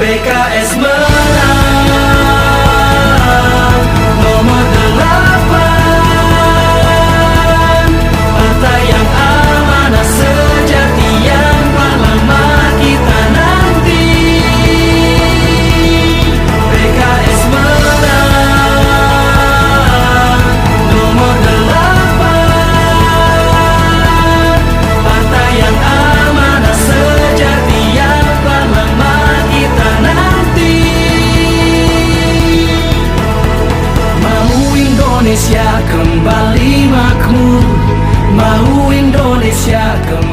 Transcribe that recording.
PKS menang nomor 8. Partai yang amanah sejati yang telah lama kita nanti. PKS menang nomor 8. Partai yang amanah sejati yang telah lama kita nanti. Mau Indonesia kembali makmur, mau Indonesia kembali